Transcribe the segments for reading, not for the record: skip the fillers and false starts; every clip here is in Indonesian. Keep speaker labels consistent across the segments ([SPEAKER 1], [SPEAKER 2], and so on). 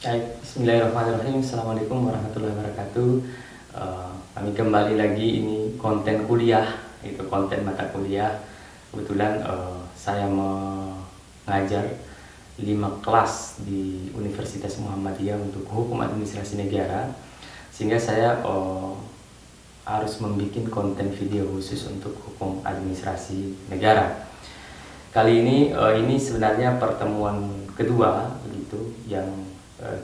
[SPEAKER 1] Baik, Bismillahirrahmanirrahim. Assalamualaikum warahmatullahi wabarakatuh. Kami kembali lagi, ini konten kuliah, itu konten mata kuliah. Kebetulan saya mengajar 5 kelas di Universitas Muhammadiyah untuk hukum administrasi negara, sehingga saya harus membuat konten video khusus untuk hukum administrasi negara. Kali ini sebenarnya pertemuan kedua gitu, yang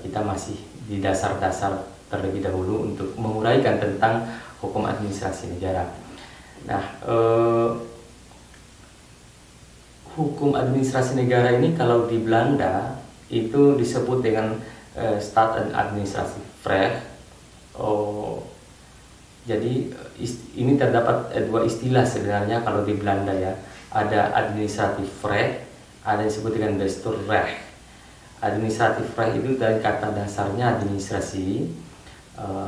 [SPEAKER 1] kita masih di dasar-dasar terlebih dahulu untuk menguraikan tentang hukum administrasi negara. Nah, hukum administrasi negara ini kalau di Belanda itu disebut dengan Staat en Administratierecht. Jadi ini terdapat dua istilah sebenarnya kalau di Belanda ya. Ada administratiefrecht, ada yang disebut dengan bestuurrecht. Administratiefrecht itu dari kata dasarnya administrasi,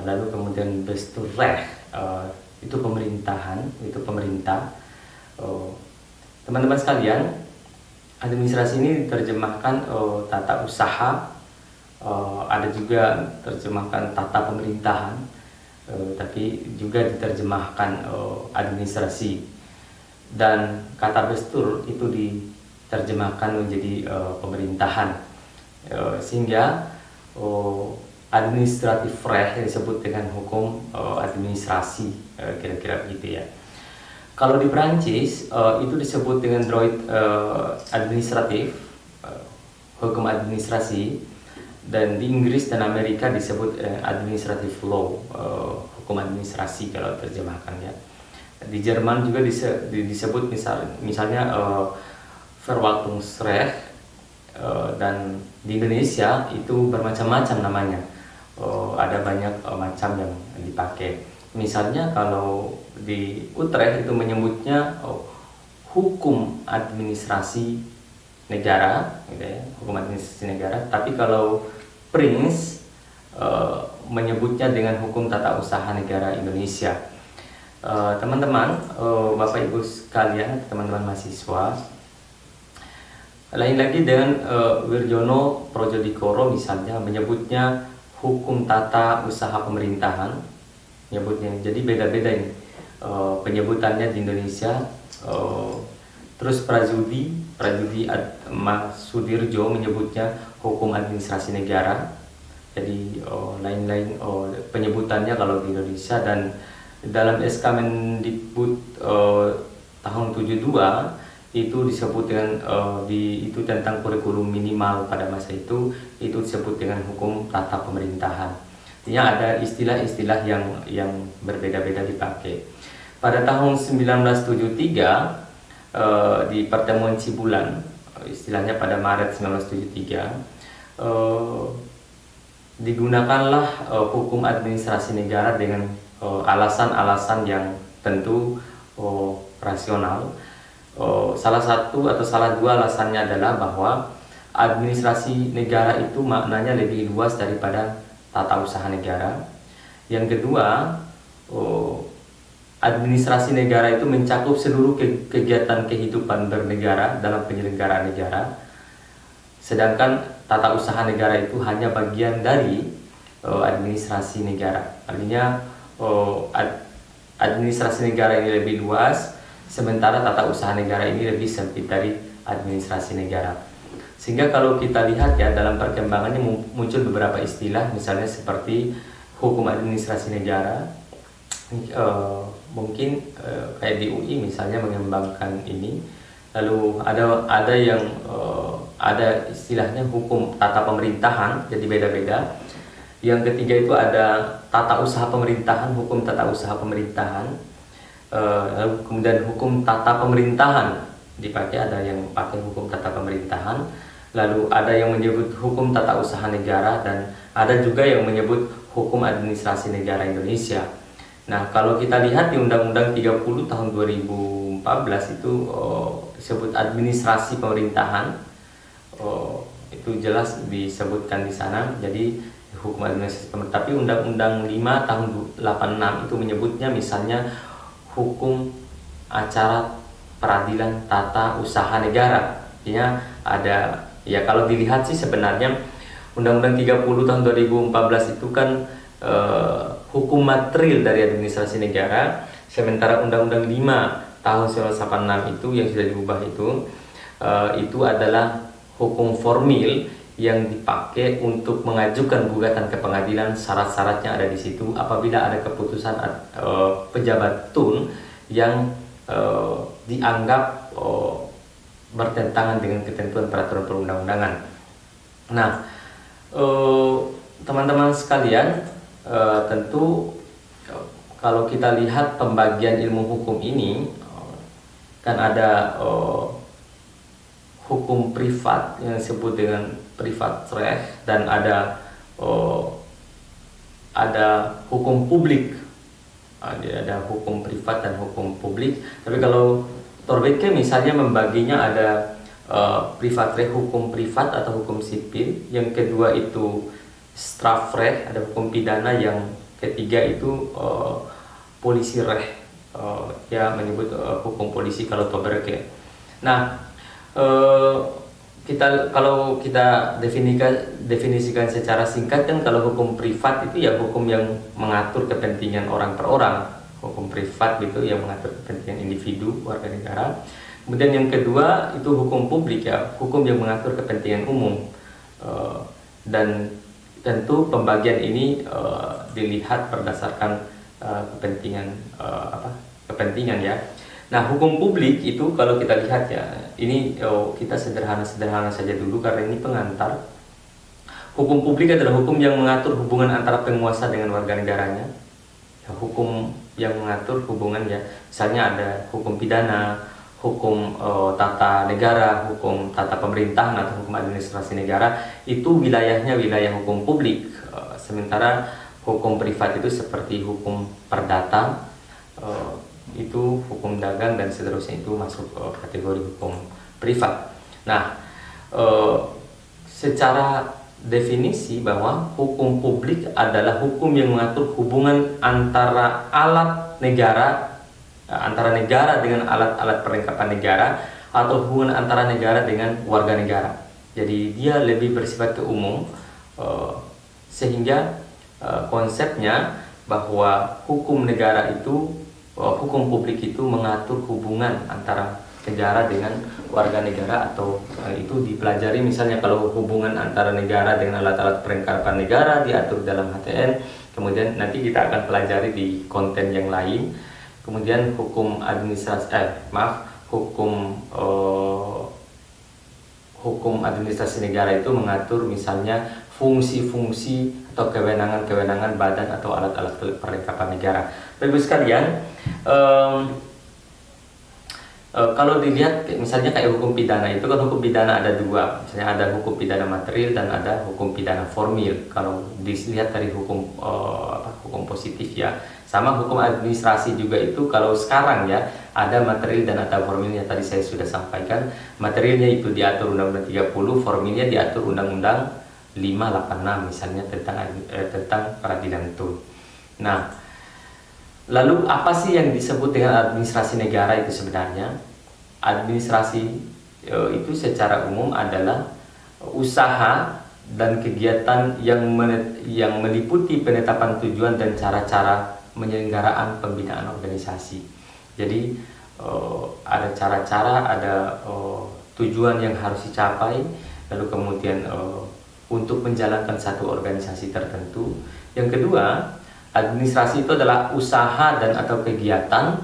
[SPEAKER 1] lalu kemudian bestuurrecht itu pemerintahan, itu pemerintah. Teman-teman sekalian, administrasi ini diterjemahkan tata usaha, ada juga terjemahkan tata pemerintahan, tapi juga diterjemahkan administrasi. Dan kata bestur itu diterjemahkan menjadi pemerintahan. Sehingga administratiefrecht yang disebut dengan hukum administrasi, kira-kira begitu ya. Kalau di Prancis itu disebut dengan droit administratif, hukum administrasi, dan di Inggris dan Amerika disebut administrative law, hukum administrasi kalau terjemahkan ya. Di Jerman juga disebut misalnya Verwaltungsrecht, dan di Indonesia itu bermacam-macam namanya. Ada banyak macam yang dipakai. Misalnya kalau di Utrecht itu menyebutnya hukum administrasi negara, gitu ya, hukum administrasi negara. Tapi kalau Prince menyebutnya dengan hukum tata usaha negara Indonesia. Teman-teman, Bapak Ibu sekalian, teman-teman mahasiswa, lain lagi dengan Wirjono Projodikoro misalnya menyebutnya hukum tata usaha pemerintahan, menyebutnya. Jadi beda-beda ini penyebutannya di Indonesia. Terus Prajudi Masudirjo menyebutnya hukum administrasi negara. Jadi lain-lain penyebutannya kalau di Indonesia. Dan dalam SK Mendikbud tahun 72 itu disebut dengan itu tentang kurikulum minimal pada masa itu disebut dengan hukum tata pemerintahan. Artinya ada istilah-istilah yang berbeda-beda dipakai. Pada tahun 1973 di pertemuan Cibulan, istilahnya pada Maret 1973, digunakanlah hukum administrasi negara dengan alasan-alasan yang tentu rasional. Salah satu atau salah dua alasannya adalah bahwa administrasi negara itu maknanya lebih luas daripada tata usaha negara. Yang kedua, administrasi negara itu mencakup seluruh kegiatan kehidupan bernegara dalam penyelenggaraan negara, sedangkan tata usaha negara itu hanya bagian dari administrasi negara. Artinya administrasi negara ini lebih luas, sementara tata usaha negara ini lebih sempit dari administrasi negara. Sehingga kalau kita lihat ya, dalam perkembangannya muncul beberapa istilah, misalnya seperti hukum administrasi negara. Mungkin kayak di UI misalnya mengembangkan ini. Lalu ada yang ada istilahnya hukum tata pemerintahan, jadi beda-beda. Yang ketiga itu ada tata usaha pemerintahan, hukum tata usaha pemerintahan. Lalu kemudian hukum tata pemerintahan dipakai, ada yang pakai hukum tata pemerintahan. Lalu ada yang menyebut hukum tata usaha negara, dan ada juga yang menyebut hukum administrasi negara Indonesia. Nah, kalau kita lihat di Undang-Undang 30 tahun 2014 itu disebut administrasi pemerintahan. Itu jelas disebutkan di sana. Jadi hukum administrasi pemerintahan. Tapi Undang-Undang 5 tahun 86 itu menyebutnya misalnya hukum acara peradilan tata usaha negara. Artinya ada ya, kalau dilihat sih sebenarnya Undang-Undang 30 tahun 2014 itu kan hukum material dari administrasi negara, sementara Undang-Undang 5 tahun 1986 itu yang sudah diubah itu adalah hukum formil yang dipakai untuk mengajukan gugatan ke pengadilan. Syarat-syaratnya ada di situ. Apabila ada keputusan pejabat tun yang dianggap bertentangan dengan ketentuan peraturan perundang-undangan. Nah, teman-teman sekalian, tentu kalau kita lihat pembagian ilmu hukum ini, kan ada hukum privat yang disebut dengan privat recht, dan ada hukum publik. Ada hukum privat dan hukum publik. Tapi kalau Thorbecke misalnya membaginya ada privat recht, hukum privat atau hukum sipil. Yang kedua itu strafrecht, ada hukum pidana. Yang ketiga itu polisi recht, ya menyebut hukum polisi kalau Thorbecke. Nah, kalau kita definisikan secara singkat, kan kalau hukum privat itu ya hukum yang mengatur kepentingan orang per orang, hukum privat gitu yang mengatur kepentingan individu warga negara. Kemudian yang kedua itu hukum publik, ya hukum yang mengatur kepentingan umum. Dan tentu pembagian ini dilihat berdasarkan kepentingan ya. Nah, hukum publik itu kalau kita lihat ya, ini kita sederhana saja dulu karena ini pengantar. Hukum publik adalah hukum yang mengatur hubungan antara penguasa dengan warga negaranya. Ya, hukum yang mengatur hubungan, ya, misalnya ada hukum pidana, hukum tata negara, hukum tata pemerintahan atau hukum administrasi negara, itu wilayahnya wilayah hukum publik. Sementara hukum privat itu seperti hukum perdata, itu hukum dagang dan seterusnya, itu masuk kategori hukum privat. Nah, secara definisi bahwa hukum publik adalah hukum yang mengatur hubungan antara alat negara, antara negara dengan alat-alat perlengkapan negara, atau hubungan antara negara dengan warga negara. Jadi dia lebih bersifat ke umum, sehingga konsepnya bahwa hukum negara itu, hukum publik itu mengatur hubungan antara negara dengan warga negara, atau itu dipelajari misalnya kalau hubungan antara negara dengan alat-alat perlengkapan negara diatur dalam HTN. Kemudian nanti kita akan pelajari di konten yang lain. Kemudian hukum hukum administrasi negara itu mengatur misalnya fungsi-fungsi atau kewenangan-kewenangan badan atau alat-alat perlengkapan negara. Bapak-Ibu sekalian, kalau dilihat misalnya kayak hukum pidana itu kan hukum pidana ada dua, misalnya ada hukum pidana material dan ada hukum pidana formil. Kalau dilihat dari hukum positif ya, sama hukum administrasi juga itu kalau sekarang ya ada material dan ada formilnya. Tadi saya sudah sampaikan, materialnya itu diatur Undang-Undang 30, formilnya diatur Undang-Undang 586 misalnya tentang peradilan tun. Nah, lalu apa sih yang disebut dengan administrasi negara itu sebenarnya? Administrasi itu secara umum adalah usaha dan kegiatan yang meliputi penetapan tujuan dan cara-cara penyelenggaraan pembinaan organisasi. Jadi ada cara-cara, ada tujuan yang harus dicapai, lalu kemudian untuk menjalankan satu organisasi tertentu. Yang kedua, administrasi itu adalah usaha dan atau kegiatan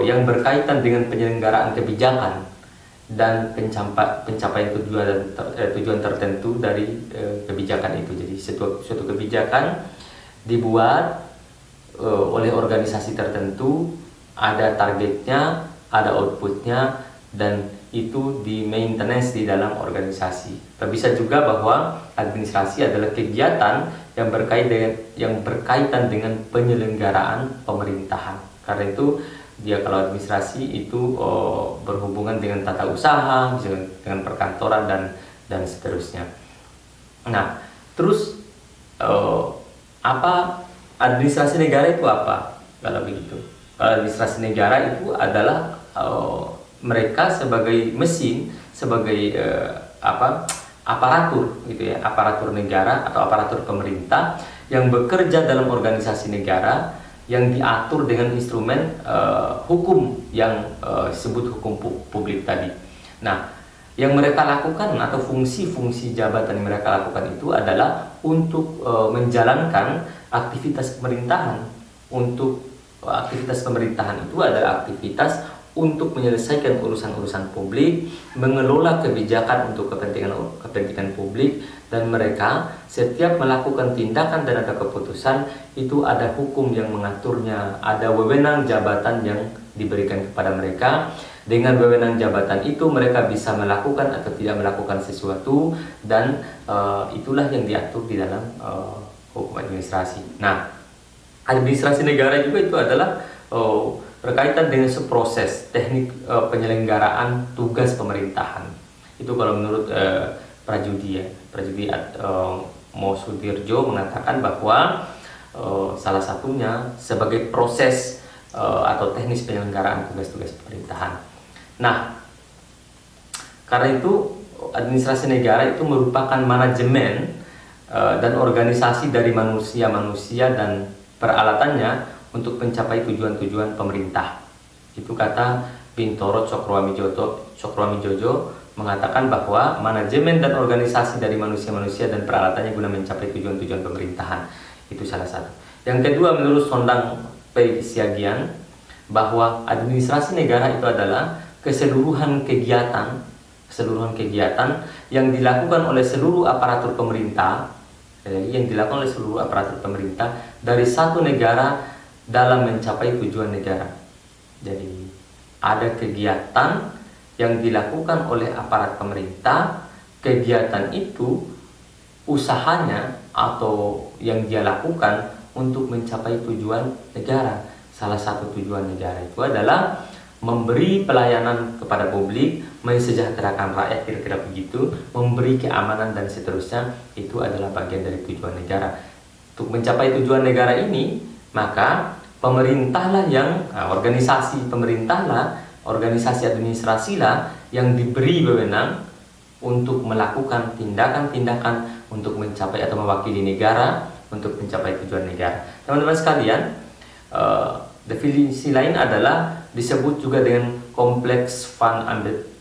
[SPEAKER 1] yang berkaitan dengan penyelenggaraan kebijakan dan pencapaian tujuan tertentu dari kebijakan itu. Jadi suatu kebijakan dibuat oleh organisasi tertentu, ada targetnya, ada outputnya, dan itu di maintenance di dalam organisasi. Bisa juga bahwa administrasi adalah kegiatan yang berkaitan dengan penyelenggaraan pemerintahan. Karena itu dia kalau administrasi itu berhubungan dengan tata usaha, dengan perkantoran dan seterusnya. Nah, terus apa administrasi negara itu apa? Kalau begitu, administrasi negara itu adalah mereka sebagai mesin, sebagai aparatur gitu ya, aparatur negara atau aparatur pemerintah yang bekerja dalam organisasi negara yang diatur dengan instrumen hukum yang disebut hukum publik tadi. Nah, yang mereka lakukan atau fungsi-fungsi jabatan yang mereka lakukan itu adalah untuk menjalankan aktivitas pemerintahan. Untuk aktivitas pemerintahan itu adalah aktivitas untuk menyelesaikan urusan-urusan publik, mengelola kebijakan untuk kepentingan publik, dan mereka setiap melakukan tindakan dan ada keputusan itu ada hukum yang mengaturnya, ada wewenang jabatan yang diberikan kepada mereka. Dengan wewenang jabatan itu mereka bisa melakukan atau tidak melakukan sesuatu, dan itulah yang diatur di dalam hukum administrasi. Nah, administrasi negara juga itu adalah berkaitan dengan proses teknik penyelenggaraan tugas pemerintahan. Itu kalau menurut Prajudi Mo Sudirjo mengatakan bahwa salah satunya sebagai proses atau teknis penyelenggaraan tugas-tugas pemerintahan. Nah, karena itu administrasi negara itu merupakan manajemen dan organisasi dari manusia-manusia dan peralatannya untuk mencapai tujuan-tujuan pemerintah. Itu kata Bintoro Cokroamidjojo mengatakan bahwa manajemen dan organisasi dari manusia-manusia dan peralatannya guna mencapai tujuan-tujuan pemerintahan. Itu salah satu. Yang kedua, menurut Sondang P. Siagian, bahwa administrasi negara itu adalah keseluruhan kegiatan yang dilakukan oleh seluruh aparatur pemerintah, dari satu negara dalam mencapai tujuan negara. Jadi ada kegiatan yang dilakukan oleh aparat pemerintah, kegiatan itu usahanya atau yang dia lakukan untuk mencapai tujuan negara. Salah satu tujuan negara itu adalah memberi pelayanan kepada publik, mensejahterakan rakyat, kira-kira begitu, memberi keamanan dan seterusnya. Itu adalah bagian dari tujuan negara. Untuk mencapai tujuan negara ini, maka pemerintahlah yang organisasi administrasi lah yang diberi wewenang untuk melakukan tindakan-tindakan untuk mencapai atau mewakili negara untuk mencapai tujuan negara. Teman-teman sekalian, definisi lain adalah disebut juga dengan kompleks van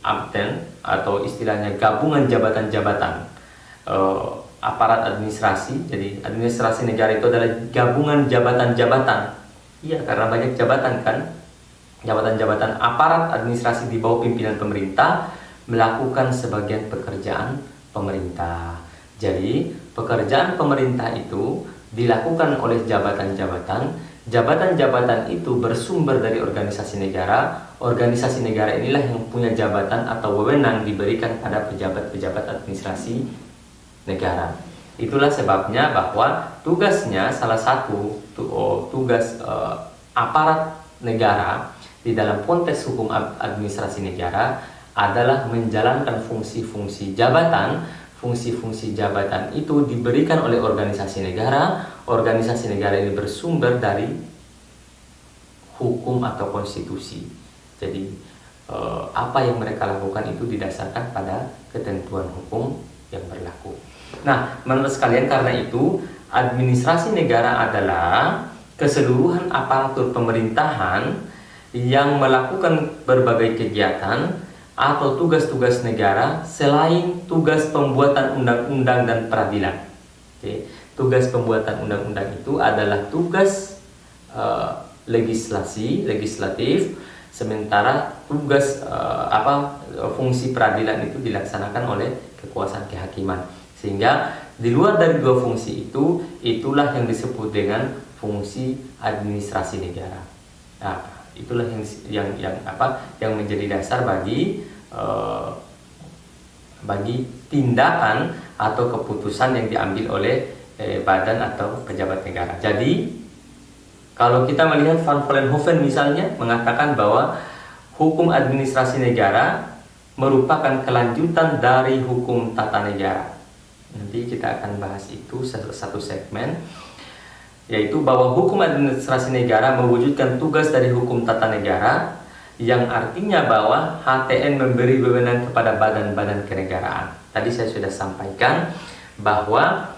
[SPEAKER 1] ambten atau istilahnya gabungan jabatan-jabatan aparat administrasi. Jadi administrasi negara itu adalah gabungan jabatan-jabatan. Iya, karena banyak jabatan kan. Jabatan-jabatan aparat administrasi di bawah pimpinan pemerintah melakukan sebagian pekerjaan pemerintah. Jadi, pekerjaan pemerintah itu dilakukan oleh jabatan-jabatan. Jabatan-jabatan itu bersumber dari organisasi negara. Organisasi negara inilah yang punya jabatan atau wewenang diberikan pada pejabat-pejabat administrasi negara. Itulah sebabnya bahwa tugasnya, salah satu tugas aparat negara di dalam konteks hukum administrasi negara adalah menjalankan fungsi-fungsi jabatan. Fungsi-fungsi jabatan itu diberikan oleh organisasi negara. Organisasi negara ini bersumber dari hukum atau konstitusi. Jadi apa yang mereka lakukan itu didasarkan pada ketentuan hukum yang berlaku. Nah, menurut sekalian, karena itu administrasi negara adalah keseluruhan aparatur pemerintahan yang melakukan berbagai kegiatan atau tugas-tugas negara selain tugas pembuatan undang-undang dan peradilan. Oke. Tugas pembuatan undang-undang itu adalah tugas legislatif, sementara tugas fungsi peradilan itu dilaksanakan oleh kekuasaan kehakiman. Sehingga di luar dari dua fungsi itu, itulah yang disebut dengan fungsi administrasi negara. Nah, itulah yang menjadi dasar bagi tindakan atau keputusan yang diambil oleh badan atau pejabat negara. Jadi, kalau kita melihat Van Vollenhoven misalnya mengatakan bahwa hukum administrasi negara merupakan kelanjutan dari hukum tata negara. Nanti kita akan bahas itu satu segmen, yaitu bahwa hukum administrasi negara mewujudkan tugas dari hukum tata negara yang artinya bahwa HTN memberi wewenang kepada badan-badan kenegaraan. Tadi saya sudah sampaikan bahwa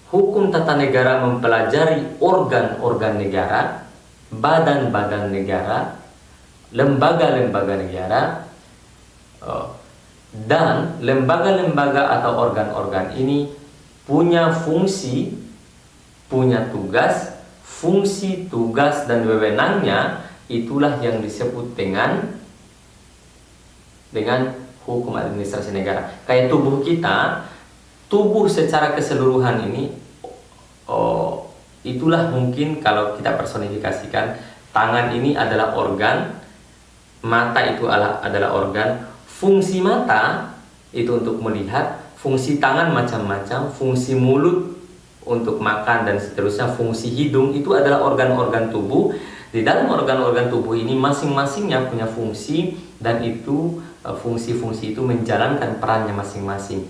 [SPEAKER 1] hukum tata negara mempelajari organ-organ negara, badan-badan negara, lembaga-lembaga negara, dan lembaga-lembaga atau organ-organ ini punya fungsi, punya tugas, fungsi, tugas, dan wewenangnya. Itulah yang disebut dengan hukum administrasi negara. Kayak tubuh kita, tubuh secara keseluruhan ini, itulah mungkin kalau kita personifikasikan, tangan ini adalah organ, mata itu adalah organ, fungsi mata itu untuk melihat, fungsi tangan macam-macam, fungsi mulut untuk makan dan seterusnya, fungsi hidung itu adalah organ-organ tubuh. Di dalam organ-organ tubuh ini masing-masingnya punya fungsi, dan itu fungsi-fungsi itu menjalankan perannya masing-masing.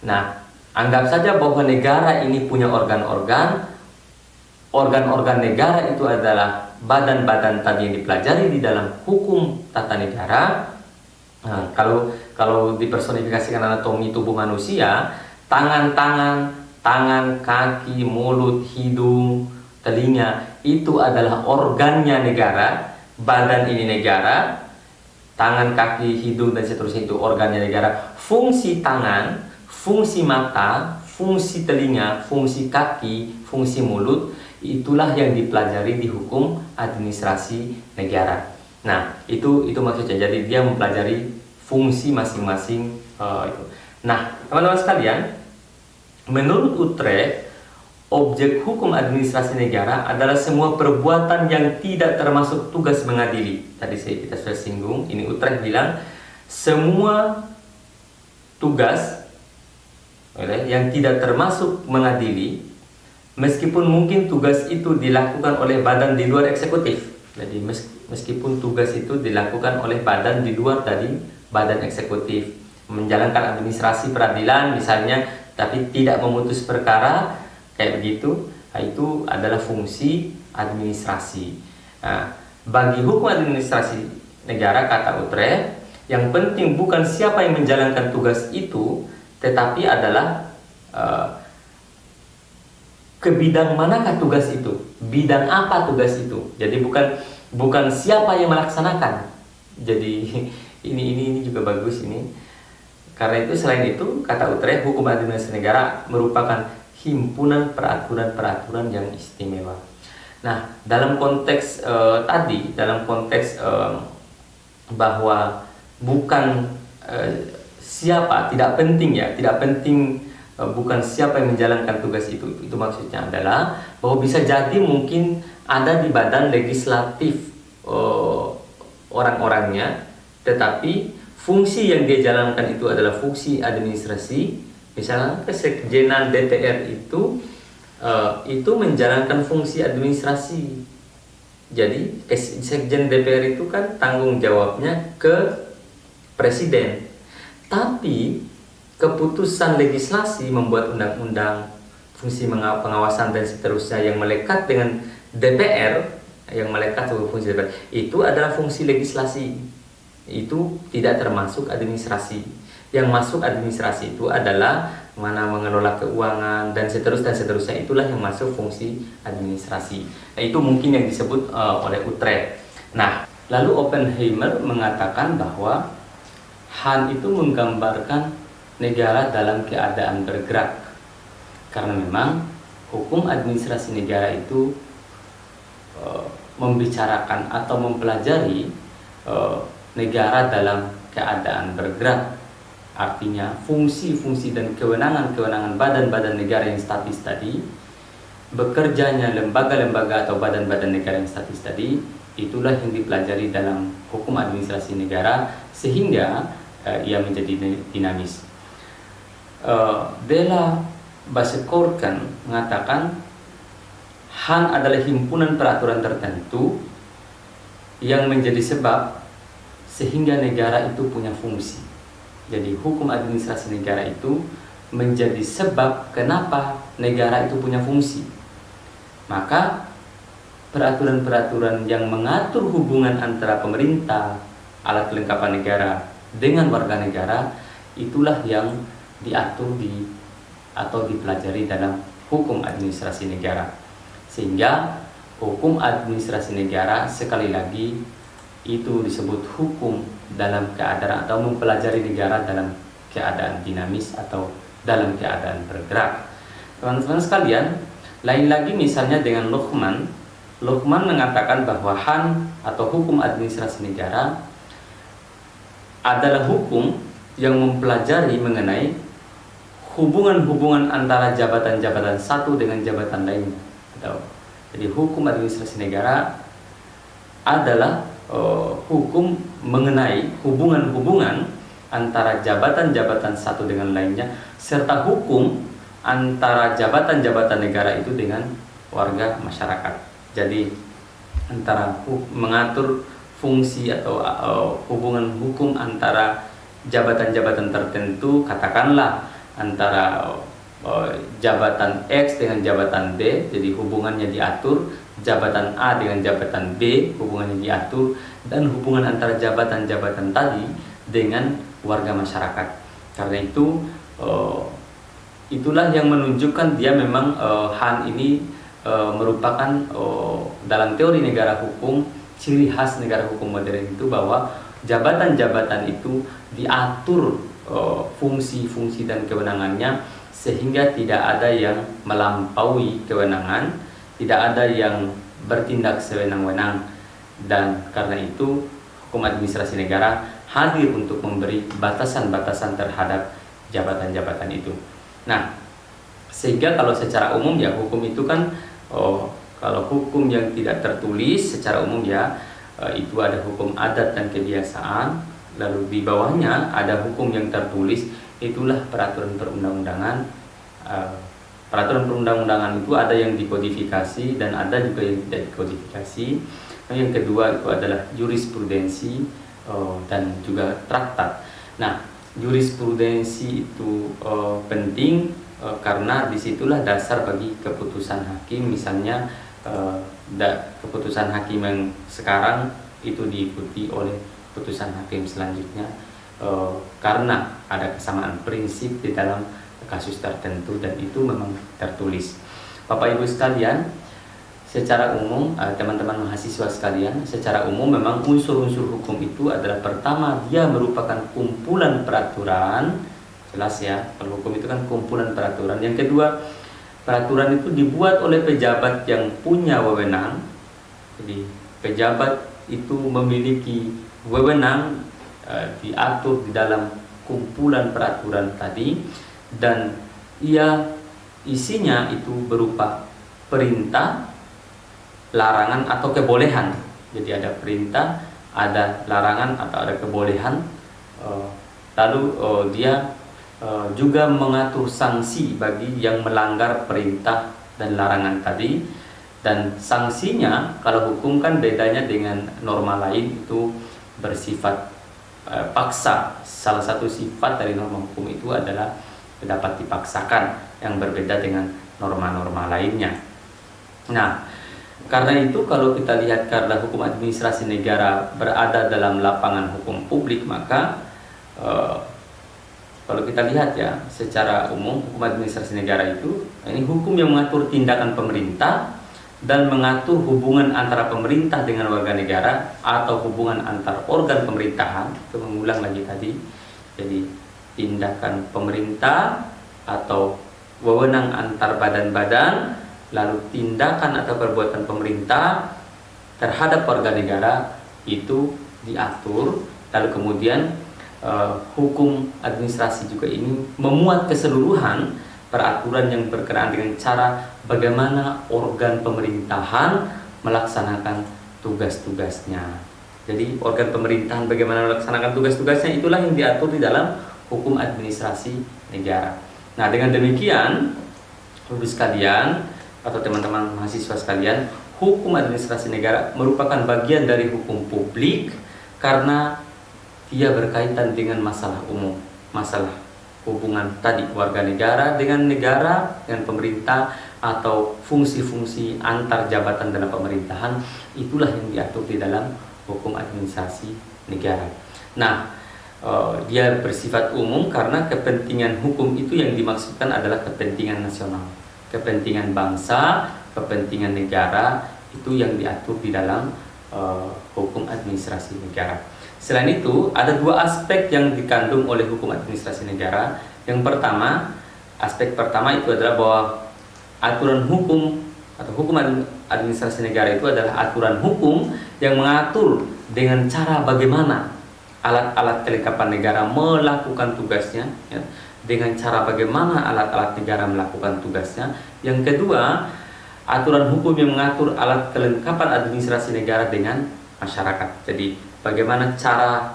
[SPEAKER 1] Nah, anggap saja bahwa negara ini punya organ-organ. Organ-organ negara itu adalah badan-badan tadi yang dipelajari di dalam hukum tata negara. Nah, kalau dipersonifikasikan anatomi tubuh manusia, tangan, kaki, mulut, hidung, telinga, itu adalah organnya negara. Badan ini negara, tangan, kaki, hidung, dan seterusnya itu organnya negara. Fungsi tangan, fungsi mata, fungsi telinga, fungsi kaki, fungsi mulut, itulah yang dipelajari di hukum administrasi negara. Nah, itu maksudnya. Jadi dia mempelajari fungsi masing-masing itu. Nah, teman-teman sekalian, menurut Utrecht, objek hukum administrasi negara adalah semua perbuatan yang tidak termasuk tugas mengadili. Tadi kita sudah singgung, ini Utrecht bilang semua tugas yang tidak termasuk mengadili, meskipun mungkin tugas itu dilakukan oleh badan di luar eksekutif. Jadi meskipun tugas itu dilakukan oleh badan di luar dari badan eksekutif, menjalankan administrasi peradilan misalnya, tapi tidak memutus perkara, kayak begitu, itu adalah fungsi administrasi. Nah, bagi hukum administrasi negara, kata Utrecht, yang penting bukan siapa yang menjalankan tugas itu, tetapi adalah ke bidang manakah tugas itu, bidang apa tugas itu. Jadi bukan siapa yang melaksanakan. Jadi ini juga bagus ini. Karena itu, selain itu, kata Utrecht, hukum administrasi negara merupakan himpunan peraturan-peraturan yang istimewa. Nah, dalam konteks dalam konteks bahwa bukan siapa, tidak penting, bukan siapa yang menjalankan tugas itu maksudnya adalah bahwa bisa jadi mungkin ada di badan legislatif orang-orangnya, tetapi fungsi yang dia jalankan itu adalah fungsi administrasi. Misalnya kesekjenan DPR itu menjalankan fungsi administrasi. Jadi sekjen DPR itu kan tanggung jawabnya ke presiden. Tapi keputusan legislasi, membuat undang-undang, fungsi pengawasan dan seterusnya yang melekat dengan DPR, yang melekat dengan fungsi DPR, itu adalah fungsi legislasi. Itu tidak termasuk administrasi. Yang masuk administrasi itu adalah mana mengelola keuangan dan seterusnya, itulah yang masuk fungsi administrasi. Nah, itu mungkin yang disebut oleh Utrecht. Nah, lalu Oppenheimer mengatakan bahwa Han itu menggambarkan negara dalam keadaan bergerak, karena memang hukum administrasi negara itu membicarakan atau mempelajari negara dalam keadaan bergerak. Artinya fungsi-fungsi dan kewenangan-kewenangan badan-badan negara yang statis tadi, bekerjanya lembaga-lembaga atau badan-badan negara yang statis tadi, itulah yang dipelajari dalam hukum administrasi negara, sehingga ia menjadi dinamis. Della Basekorkan mengatakan Han adalah himpunan peraturan tertentu yang menjadi sebab sehingga negara itu punya fungsi. Jadi hukum administrasi negara itu menjadi sebab kenapa negara itu punya fungsi. Maka peraturan-peraturan yang mengatur hubungan antara pemerintah, alat kelengkapan negara dengan warga negara, itulah yang diatur atau dipelajari dalam hukum administrasi negara. Sehingga hukum administrasi negara sekali lagi itu disebut hukum dalam keadaan atau mempelajari negara dalam keadaan dinamis atau dalam keadaan bergerak. Teman-teman sekalian, lain lagi misalnya dengan Luqman mengatakan bahwa Han atau hukum administrasi negara adalah hukum yang mempelajari mengenai hubungan-hubungan antara jabatan-jabatan satu dengan jabatan lainnya. Jadi hukum administrasi negara adalah hukum mengenai hubungan-hubungan antara jabatan-jabatan satu dengan lainnya, serta hukum antara jabatan-jabatan negara itu dengan warga masyarakat. Jadi antara mengatur fungsi atau hubungan hukum antara jabatan-jabatan tertentu, katakanlah antara jabatan X dengan jabatan B, jadi hubungannya diatur. Jabatan A dengan jabatan B, hubungannya diatur, dan hubungan antara jabatan-jabatan tadi dengan warga masyarakat. Karena itu itulah yang menunjukkan dia memang Han ini merupakan dalam teori negara hukum, ciri khas negara hukum modern itu bahwa jabatan-jabatan itu diatur fungsi-fungsi dan kewenangannya sehingga tidak ada yang melampaui kewenangan, tidak ada yang bertindak sewenang-wenang, dan karena itu hukum administrasi negara hadir untuk memberi batasan-batasan terhadap jabatan-jabatan itu. Nah, sehingga kalau secara umum ya hukum itu kan kalau hukum yang tidak tertulis secara umum ya itu ada hukum adat dan kebiasaan, lalu di bawahnya ada hukum yang tertulis, itulah peraturan perundang-undangan. Peraturan perundang-undangan itu ada yang dikodifikasi dan ada juga yang tidak dikodifikasi. Yang kedua itu adalah jurisprudensi dan juga traktat. Nah, jurisprudensi itu penting karena disitulah dasar bagi keputusan hakim. Misalnya keputusan hakim yang sekarang itu diikuti oleh putusan hakim selanjutnya karena ada kesamaan prinsip di dalam kasus tertentu dan itu memang tertulis. Bapak Ibu sekalian, secara umum teman-teman mahasiswa sekalian, secara umum memang unsur-unsur hukum itu adalah pertama dia merupakan kumpulan peraturan, jelas ya, kalau hukum itu kan kumpulan peraturan. Yang kedua, peraturan itu dibuat oleh pejabat yang punya wewenang. Jadi pejabat itu memiliki wewenang diatur di dalam kumpulan peraturan tadi, dan isinya itu berupa perintah, larangan atau kebolehan. Jadi ada perintah, ada larangan atau ada kebolehan. Lalu dia juga mengatur sanksi bagi yang melanggar perintah dan larangan tadi. Dan sanksinya kalau hukum kan bedanya dengan norma lain itu bersifat paksa. Salah satu sifat dari norma hukum itu adalah dapat dipaksakan, yang berbeda dengan norma-norma lainnya. Nah, karena itu kalau kita lihat karena hukum administrasi negara berada dalam lapangan hukum publik, maka kalau kita lihat ya secara umum hukum administrasi negara itu ini hukum yang mengatur tindakan pemerintah dan mengatur hubungan antara pemerintah dengan warga negara atau hubungan antar organ pemerintahan. Itu mengulang lagi tadi. Jadi tindakan pemerintah atau wewenang antar badan-badan, lalu tindakan atau perbuatan pemerintah terhadap warga negara itu diatur. Lalu kemudian hukum administrasi juga ini memuat keseluruhan peraturan yang berkenaan dengan cara bagaimana organ pemerintahan melaksanakan tugas-tugasnya. Jadi organ pemerintahan bagaimana melaksanakan tugas-tugasnya itulah yang diatur di dalam hukum administrasi negara. Nah, dengan demikian, Bapak sekalian atau teman-teman mahasiswa sekalian, hukum administrasi negara merupakan bagian dari hukum publik karena dia berkaitan dengan masalah umum, masalah hubungan tadi warga negara dengan pemerintah, atau fungsi-fungsi antar jabatan dalam pemerintahan, itulah yang diatur di dalam hukum administrasi negara. Nah, dia bersifat umum karena kepentingan hukum itu yang dimaksudkan adalah kepentingan nasional, kepentingan bangsa, kepentingan negara, itu yang diatur di dalam hukum administrasi negara. Selain itu, ada dua aspek yang dikandung oleh hukum administrasi negara. Yang pertama, aspek pertama itu adalah bahwa aturan hukum atau hukum administrasi negara itu adalah aturan hukum yang mengatur dengan cara bagaimana alat-alat kelengkapan negara melakukan tugasnya, ya, dengan cara bagaimana alat-alat negara melakukan tugasnya. Yang kedua, aturan hukum yang mengatur alat kelengkapan administrasi negara dengan masyarakat. Jadi bagaimana cara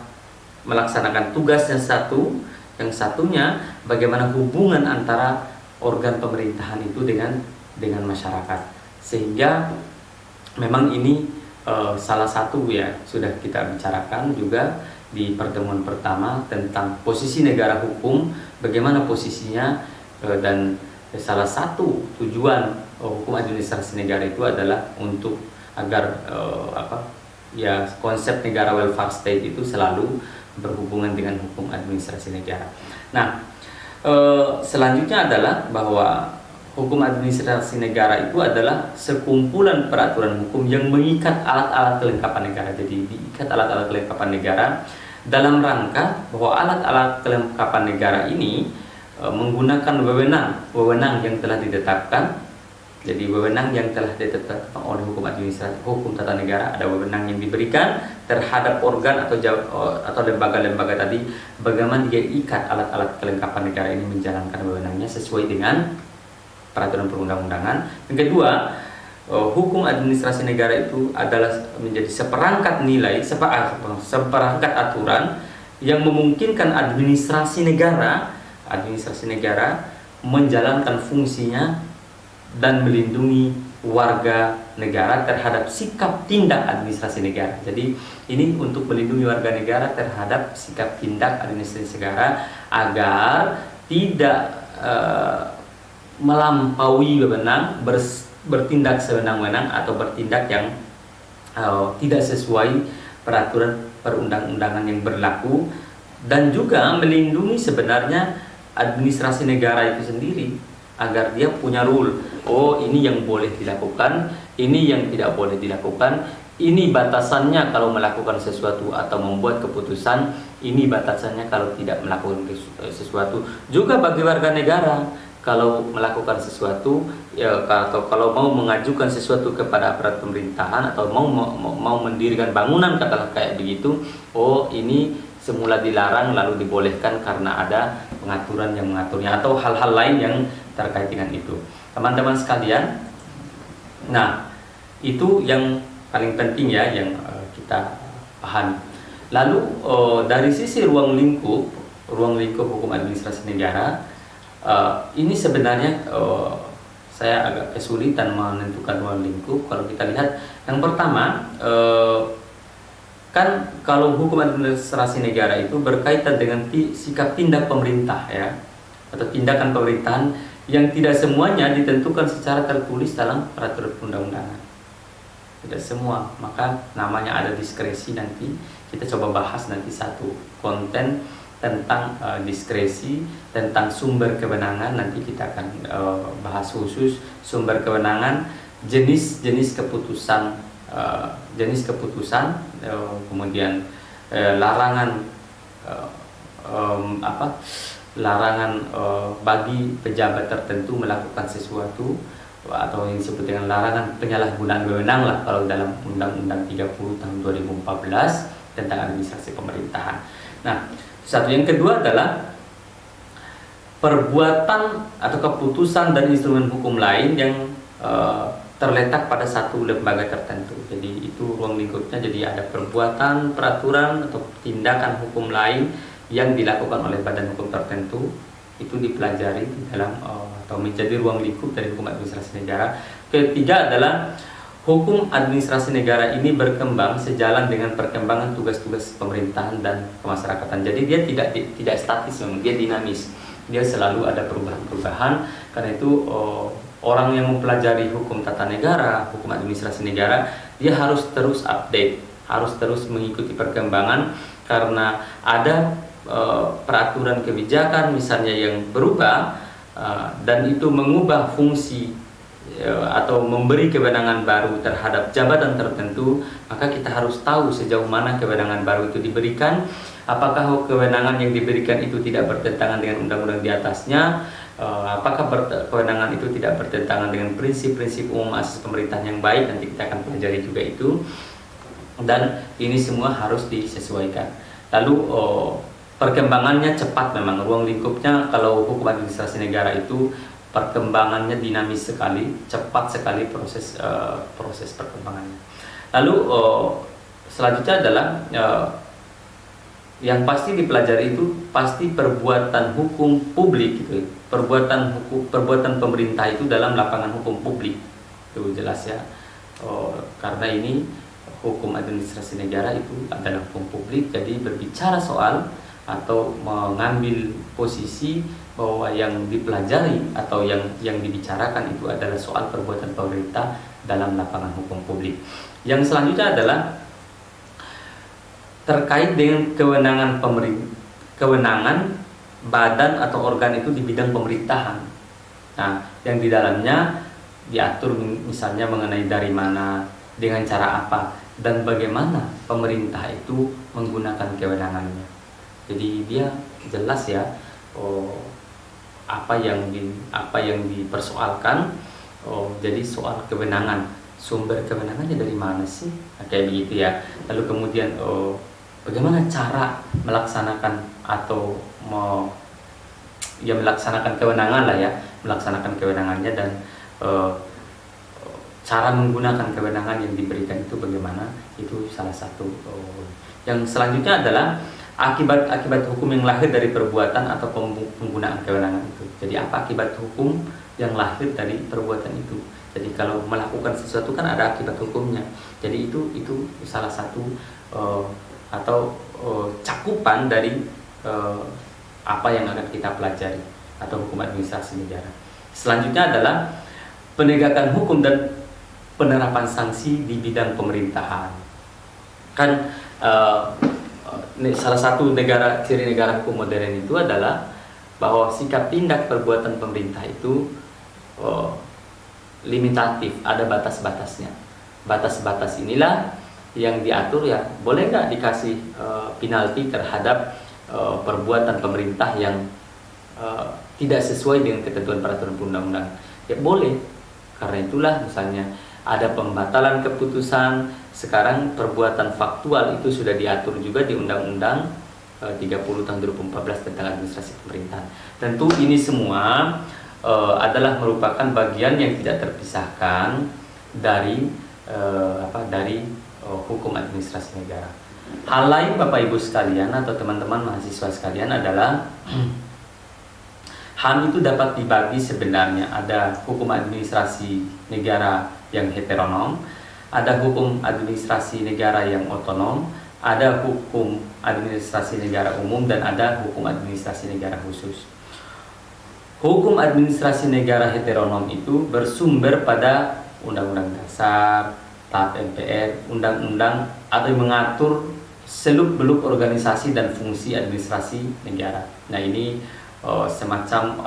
[SPEAKER 1] melaksanakan tugas yang satu, yang satunya bagaimana hubungan antara organ pemerintahan itu dengan masyarakat. Sehingga memang ini salah satu ya sudah kita bicarakan juga di pertemuan pertama tentang posisi negara hukum, bagaimana posisinya, dan salah satu tujuan hukum administrasi negara itu adalah untuk agar konsep negara welfare state itu selalu berhubungan dengan hukum administrasi negara. Nah, selanjutnya adalah bahwa hukum administrasi negara itu adalah sekumpulan peraturan hukum yang mengikat alat-alat kelengkapan negara. Jadi diikat alat-alat kelengkapan negara dalam rangka bahwa alat-alat kelengkapan negara ini menggunakan wewenang yang telah ditetapkan. Jadi wewenang yang telah ditetapkan oleh hukum administrasi, hukum tata negara, ada wewenang yang diberikan terhadap organ atau lembaga-lembaga tadi, bagaimana dia ikat alat-alat kelengkapan negara ini menjalankan wewenangnya sesuai dengan peraturan perundang-undangan. Yang kedua, hukum administrasi negara itu adalah menjadi seperangkat nilai, seperangkat aturan yang memungkinkan administrasi negara menjalankan fungsinya dan melindungi warga negara terhadap sikap tindak administrasi negara. Jadi ini untuk melindungi warga negara terhadap sikap tindak administrasi negara agar tidak melampaui wewenang, bertindak sewenang-wenang atau bertindak yang tidak sesuai peraturan perundang-undangan yang berlaku, dan juga melindungi sebenarnya administrasi negara itu sendiri agar dia punya rule. Oh, ini yang boleh dilakukan, ini yang tidak boleh dilakukan, ini batasannya kalau melakukan sesuatu atau membuat keputusan, ini batasannya kalau tidak melakukan sesuatu. Juga bagi warga negara, kalau melakukan sesuatu ya, atau kalau mau mengajukan sesuatu kepada aparat pemerintahan atau mau mendirikan bangunan katakanlah kayak begitu, oh ini semula dilarang lalu dibolehkan karena ada pengaturan yang mengaturnya atau hal-hal lain yang terkait dengan itu. Teman-teman sekalian, nah itu yang paling penting ya yang kita pahami. Lalu dari sisi ruang lingkup hukum administrasi negara, ini sebenarnya saya agak kesulitan menentukan ruang lingkup. Kalau kita lihat, yang pertama kan kalau hukum administrasi negara itu berkaitan dengan sikap tindak pemerintah ya, atau tindakan pemerintahan yang tidak semuanya ditentukan secara tertulis dalam peraturan perundang-undangan. Tidak semua, maka namanya ada diskresi. Nanti kita coba bahas nanti satu konten tentang diskresi, tentang sumber kewenangan. Nanti kita akan bahas khusus sumber kewenangan, jenis keputusan, kemudian larangan larangan bagi pejabat tertentu melakukan sesuatu, atau yang disebut dengan larangan penyalahgunaan wewenang lah kalau dalam Undang-Undang 30 tahun 2014 tentang administrasi pemerintahan. Nah, satu yang kedua adalah perbuatan atau keputusan dan instrumen hukum lain yang terletak pada satu lembaga tertentu. Jadi itu ruang lingkupnya. Jadi ada perbuatan, peraturan atau tindakan hukum lain yang dilakukan oleh badan hukum tertentu, itu dipelajari di dalam atau menjadi ruang lingkup dari hukum administrasi negara. Ketiga adalah hukum administrasi negara ini berkembang sejalan dengan perkembangan tugas-tugas pemerintahan dan kemasyarakatan. Jadi dia tidak statis, memang dia dinamis, dia selalu ada perubahan-perubahan. Karena itu orang yang mempelajari hukum tata negara, hukum administrasi negara, dia harus terus update, harus terus mengikuti perkembangan, karena ada peraturan kebijakan misalnya yang berubah dan itu mengubah fungsi atau memberi kewenangan baru terhadap jabatan tertentu, maka kita harus tahu sejauh mana kewenangan baru itu diberikan, apakah kewenangan yang diberikan itu tidak bertentangan dengan undang-undang di atasnya, apakah kewenangan itu tidak bertentangan dengan prinsip-prinsip umum asas pemerintahan yang baik. Nanti kita akan pelajari juga itu, dan ini semua harus disesuaikan. Lalu perkembangannya cepat memang, ruang lingkupnya kalau hukum administrasi negara itu perkembangannya dinamis sekali, cepat sekali proses perkembangannya. Lalu selanjutnya adalah yang pasti dipelajari itu pasti perbuatan hukum publik gitu. Perbuatan pemerintah itu dalam lapangan hukum publik. Itu jelas ya. Karena ini hukum administrasi negara itu adalah hukum publik, jadi berbicara soal atau mengambil posisi bahwa yang dipelajari atau yang dibicarakan itu adalah soal perbuatan pemerintah dalam lapangan hukum publik. Yang selanjutnya adalah terkait dengan kewenangan badan atau organ itu di bidang pemerintahan. Nah, yang di dalamnya diatur misalnya mengenai dari mana, dengan cara apa, dan bagaimana pemerintah itu menggunakan kewenangannya. Jadi dia jelas ya, apa yang dipersoalkan. Jadi soal kewenangan, sumber kewenangannya dari mana sih? Nah, kayak begitu ya. Lalu kemudian bagaimana cara melaksanakan atau melaksanakan kewenangan lah ya, melaksanakan kewenangannya, dan cara menggunakan kewenangan yang diberikan itu bagaimana, itu salah satu. Yang selanjutnya adalah akibat hukum yang lahir dari perbuatan atau penggunaan kewenangan itu. Jadi apa akibat hukum yang lahir dari perbuatan itu? Jadi kalau melakukan sesuatu kan ada akibat hukumnya. Jadi itu salah satu cakupan dari apa yang akan kita pelajari atau hukum administrasi negara. Selanjutnya adalah penegakan hukum dan penerapan sanksi di bidang pemerintahan. Kan salah satu ciri negara hukum modern itu adalah bahwa sikap tindak perbuatan pemerintah itu limitatif, ada batas-batasnya. Batas-batas inilah yang diatur ya, boleh nggak dikasih penalti terhadap perbuatan pemerintah yang tidak sesuai dengan ketentuan peraturan perundang-undangan? Ya boleh. Karena itulah misalnya ada pembatalan keputusan. Sekarang perbuatan faktual itu sudah diatur juga di Undang-Undang 30 tahun 2014 tentang administrasi pemerintahan. Tentu ini semua adalah merupakan bagian yang tidak terpisahkan dari hukum administrasi negara. Hal lain Bapak Ibu sekalian atau teman-teman mahasiswa sekalian adalah HAM itu dapat dibagi sebenarnya, ada hukum administrasi negara yang heteronom, ada hukum administrasi negara yang otonom, ada hukum administrasi negara umum, dan ada hukum administrasi negara khusus. Hukum administrasi negara heteronom itu bersumber pada Undang-Undang Dasar, TAP MPR, undang-undang atau mengatur seluk-beluk organisasi dan fungsi administrasi negara. Nah, ini semacam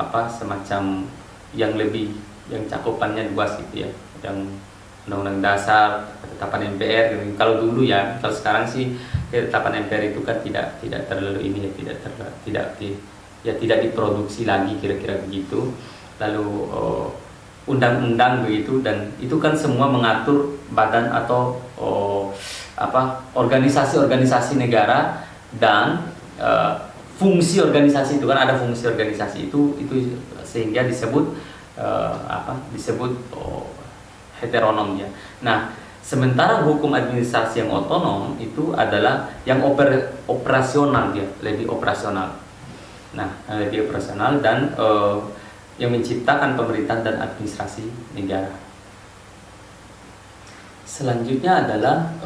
[SPEAKER 1] yang cakupannya luas gitu ya, yang Undang-Undang Dasar, ketetapan MPR. Kalau dulu ya, kalau sekarang sih ketetapan MPR itu kan tidak terlalu ini ya, tidak diproduksi lagi kira-kira begitu. Lalu undang-undang begitu, dan itu kan semua mengatur badan atau organisasi-organisasi negara dan fungsi organisasi itu, kan ada fungsi organisasi itu sehingga disebut heteronom ya. Nah, sementara hukum administrasi yang otonom itu adalah yang operasional, dia lebih operasional. Nah, lebih operasional dan yang menciptakan pemerintahan dan administrasi negara. Selanjutnya adalah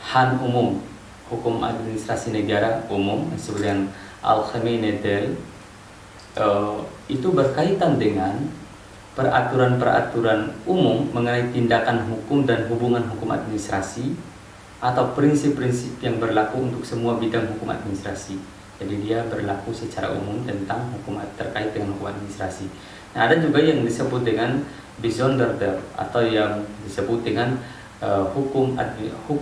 [SPEAKER 1] HAN umum, hukum administrasi negara umum, disebut dengan Al-Khamenei itu berkaitan dengan peraturan-peraturan umum mengenai tindakan hukum dan hubungan hukum administrasi atau prinsip-prinsip yang berlaku untuk semua bidang hukum administrasi. Jadi dia berlaku secara umum tentang hukum terkait dengan hukum administrasi. Nah, ada juga yang disebut dengan Besonderder atau yang disebut dengan hukum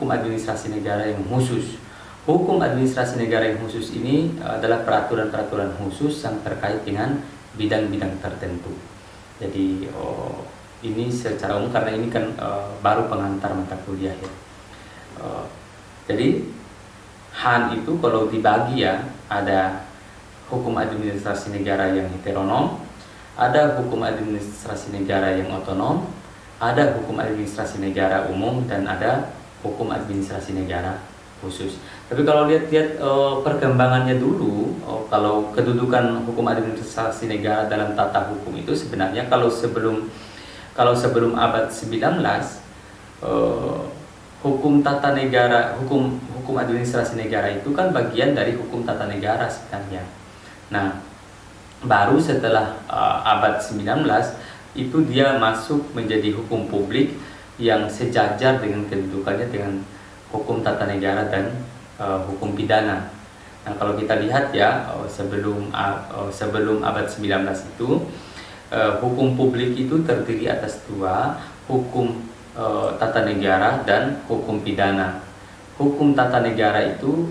[SPEAKER 1] administrasi negara yang khusus. Hukum administrasi negara yang khusus ini adalah peraturan-peraturan khusus yang terkait dengan bidang-bidang tertentu. Jadi ini secara umum karena ini kan baru pengantar mata kuliah ya. Jadi HAN itu kalau dibagi ya, ada hukum administrasi negara yang heteronom, ada hukum administrasi negara yang otonom, ada hukum administrasi negara umum, dan ada hukum administrasi negara khusus. Tapi kalau lihat-lihat perkembangannya dulu, kalau kedudukan hukum administrasi negara dalam tata hukum itu sebenarnya kalau sebelum abad 19 hukum tata negara, hukum administrasi negara itu kan bagian dari hukum tata negara sebenarnya. Nah, baru setelah abad 19 itu dia masuk menjadi hukum publik yang sejajar dengan kedudukannya dengan hukum tata negara dan hukum pidana. Nah, kalau kita lihat ya, sebelum abad 19 itu hukum publik itu terdiri atas dua, hukum tata negara dan hukum pidana. Hukum tata negara itu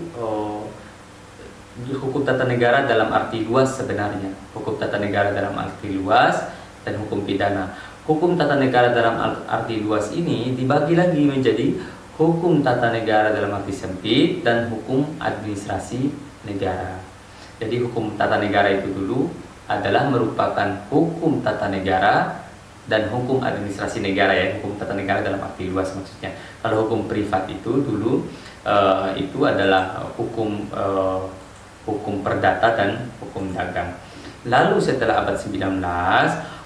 [SPEAKER 1] hukum tata negara dalam arti luas sebenarnya. Hukum tata negara dalam arti luas dan hukum pidana. Hukum tata negara dalam arti luas ini dibagi lagi menjadi hukum tata negara dalam arti sempit dan hukum administrasi negara. Jadi hukum tata negara itu dulu adalah merupakan hukum tata negara dan hukum administrasi negara ya, hukum tata negara dalam arti luas maksudnya. Kalau hukum privat itu dulu itu adalah hukum perdata dan hukum dagang. Lalu setelah abad 19,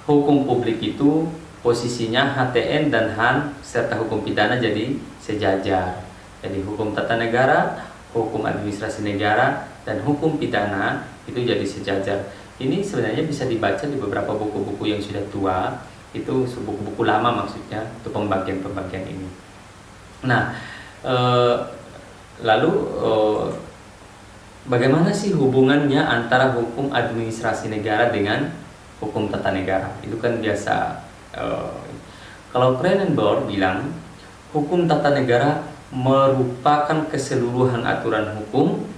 [SPEAKER 1] hukum publik itu posisinya HTN dan HAN serta hukum pidana jadi sejajar. Jadi hukum tata negara, hukum administrasi negara, dan hukum pidana itu jadi sejajar. Ini sebenarnya bisa dibaca di beberapa buku-buku yang sudah tua. Itu buku-buku lama maksudnya untuk pembagian-pembagian ini. Nah, lalu bagaimana sih hubungannya antara hukum administrasi negara dengan hukum tata negara? Itu kan biasa. Kalau Cronenberg bilang hukum tata negara merupakan keseluruhan aturan hukum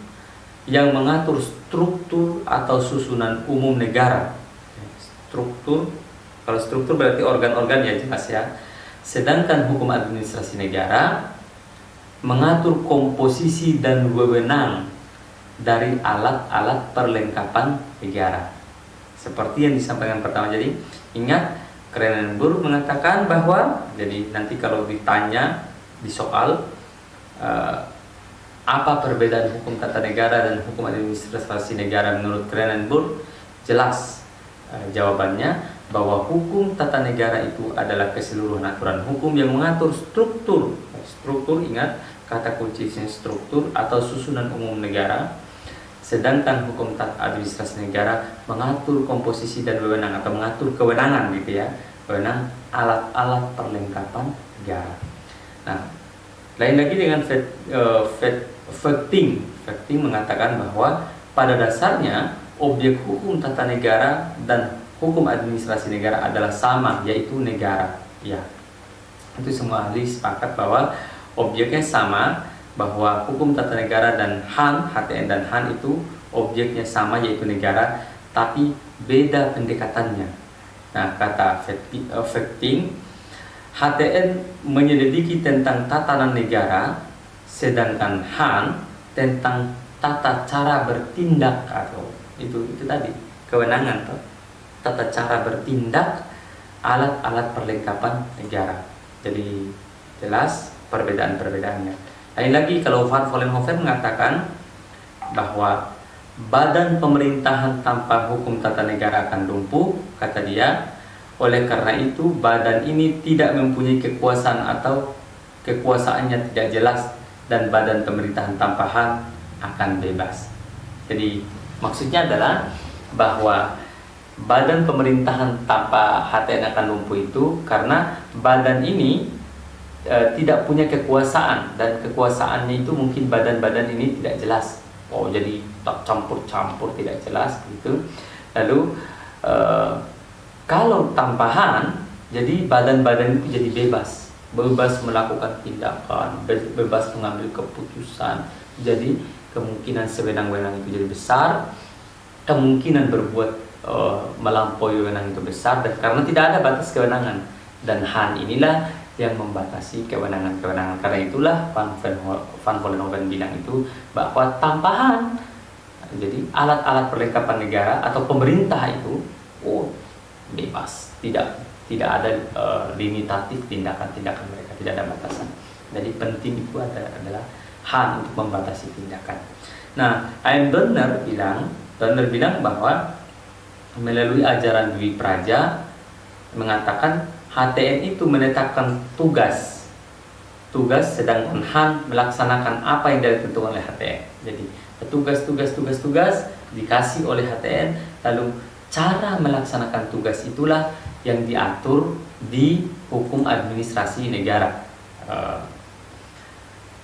[SPEAKER 1] yang mengatur struktur atau susunan umum negara. Kalau struktur berarti organ-organ ya jelas ya. Sedangkan hukum administrasi negara mengatur komposisi dan wewenang dari alat-alat perlengkapan negara. Seperti yang disampaikan pertama. Jadi ingat, Cronenberg mengatakan bahwa jadi nanti kalau ditanya di soal apa perbedaan hukum tata negara dan hukum administrasi negara menurut Cronenberg, jelas jawabannya bahwa hukum tata negara itu adalah keseluruhan aturan hukum yang mengatur struktur, ingat kata kuncinya struktur atau susunan umum negara. Sedangkan hukum tata administrasi negara mengatur komposisi dan wewenang atau mengatur kewenangan gitu ya, wewenang alat-alat perlengkapan negara. Nah, lain lagi dengan Fechting mengatakan bahwa pada dasarnya objek hukum tata negara dan hukum administrasi negara adalah sama, yaitu negara. Ya, itu semua ahli sepakat bahwa objeknya sama, bahwa hukum tata negara dan HAN, HTN dan HAN itu objeknya sama, yaitu negara, tapi beda pendekatannya. Nah, kata Fechting, HTN menyelidiki tentang tatanan negara, sedangkan HAN tentang tata cara bertindak atau itu tadi kewenangan toh. Tata cara bertindak alat-alat perlengkapan negara. Jadi jelas perbedaan-perbedaannya. Lain lagi kalau Van Vollenhoven mengatakan bahwa badan pemerintahan tanpa hukum tata negara akan lumpuh, kata dia. Oleh karena itu badan ini tidak mempunyai kekuasaan atau kekuasaannya tidak jelas, dan badan pemerintahan tanpa HAN akan bebas. Jadi maksudnya adalah bahwa badan pemerintahan tanpa HTN akan lumpuh itu karena badan ini tidak punya kekuasaan, dan kekuasaannya itu mungkin badan-badan ini tidak jelas. Jadi tak campur-campur, tidak jelas gitu. Lalu kalau tanpa Han, jadi badan-badan itu jadi bebas melakukan tindakan, bebas mengambil keputusan. Jadi kemungkinan sewenang-wenang itu jadi besar, kemungkinan berbuat melampaui wewenang itu besar, dan karena tidak ada batas kewenangan, dan Han inilah yang membatasi kewenangan-kewenangan. Karena itulah Van Vollenhoven bilang itu bahwa tanpa Han, jadi alat-alat perlengkapan negara atau pemerintah itu bebas, tidak ada limitatif tindakan-tindakan mereka, tidak ada batasan. Jadi penting itu adalah Han untuk membatasi tindakan. Nah, Donner bilang bahwa melalui ajaran Dwi Praja mengatakan HTN itu menetapkan tugas, sedangkan Han melaksanakan apa yang ditentukan oleh HTN. Jadi tugas dikasih oleh HTN, lalu cara melaksanakan tugas itulah yang diatur di hukum administrasi negara.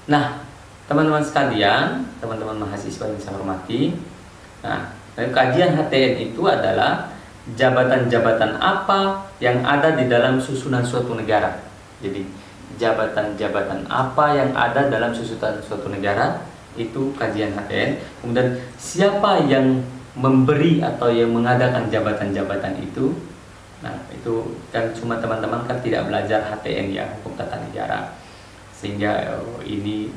[SPEAKER 1] Nah, teman-teman sekalian, teman-teman mahasiswa yang saya hormati, kajian HTN itu adalah jabatan-jabatan apa yang ada di dalam susunan suatu negara. Jadi jabatan-jabatan apa yang ada dalam susunan suatu negara, itu kajian HTN. Kemudian siapa yang memberi atau yang mengadakan jabatan-jabatan itu. Nah, itu kan cuma teman-teman kan tidak belajar HTN ya, hukum tata negara, sehingga ini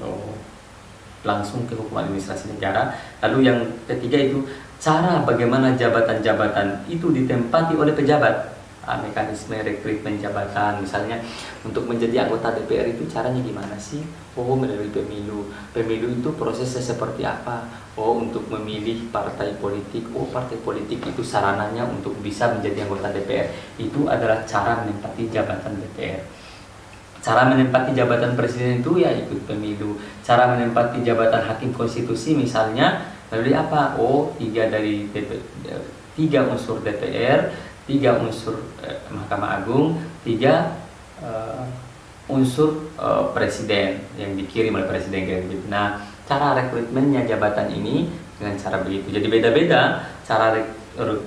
[SPEAKER 1] langsung ke hukum administrasi negara. Lalu yang ketiga itu cara bagaimana jabatan-jabatan itu ditempati oleh pejabat. Mekanisme rekrutmen jabatan, misalnya untuk menjadi anggota DPR itu caranya gimana sih? Melalui pemilu. Pemilu itu prosesnya seperti apa? Untuk memilih partai politik. Partai politik itu sarananya untuk bisa menjadi anggota DPR. Itu adalah cara menempati jabatan DPR. Cara menempati jabatan presiden itu ya ikut pemilu. Cara menempati jabatan hakim konstitusi misalnya melalui apa? 3 unsur DPR, 3 unsur Mahkamah Agung, 3 unsur presiden yang dikirim oleh presiden gitu. Nah, cara rekrutmennya jabatan ini dengan cara begitu. Jadi beda-beda cara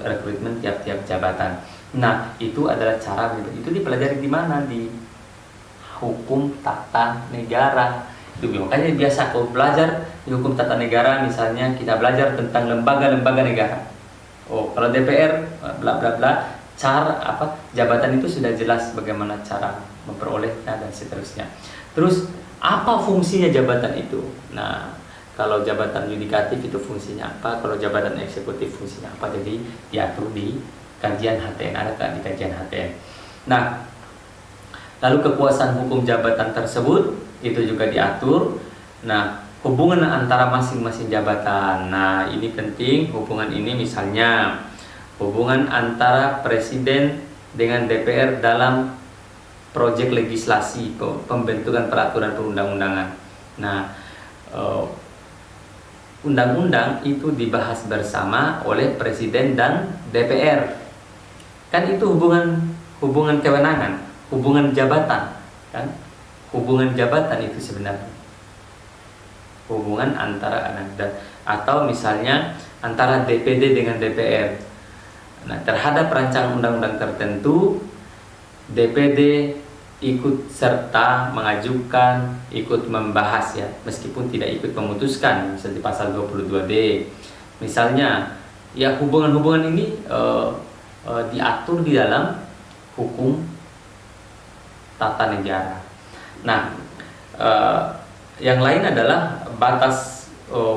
[SPEAKER 1] rekrutmen tiap-tiap jabatan. Nah, itu adalah cara itu dipelajari di mana? Di hukum tata negara. Itu makanya biasa kalau belajar di hukum tata negara, misalnya kita belajar tentang lembaga-lembaga negara. Kalau DPR bla bla bla, cara jabatan itu sudah jelas bagaimana cara memperolehnya dan seterusnya. Terus apa fungsinya jabatan itu? Nah, kalau jabatan yudikatif itu fungsinya apa? Kalau jabatan eksekutif fungsinya apa? Jadi diatur di kajian HTN, ada kan di kajian HTN. Nah, lalu kekuasaan hukum jabatan tersebut itu juga diatur. Nah, hubungan antara masing-masing jabatan. Nah, ini penting, hubungan ini misalnya hubungan antara presiden dengan DPR dalam proyek legislasi pembentukan peraturan perundang-undangan. Nah, undang-undang itu dibahas bersama oleh presiden dan DPR. Kan itu hubungan kewenangan, hubungan jabatan, kan? Hubungan jabatan itu sebenarnya hubungan antara atau misalnya antara DPD dengan DPR. Nah, terhadap rancangan undang-undang tertentu DPD ikut serta mengajukan, ikut membahas ya, meskipun tidak ikut memutuskan, misalnya di pasal 22D. Misalnya ya hubungan-hubungan ini diatur di dalam hukum tata negara. Nah, yang lain adalah batas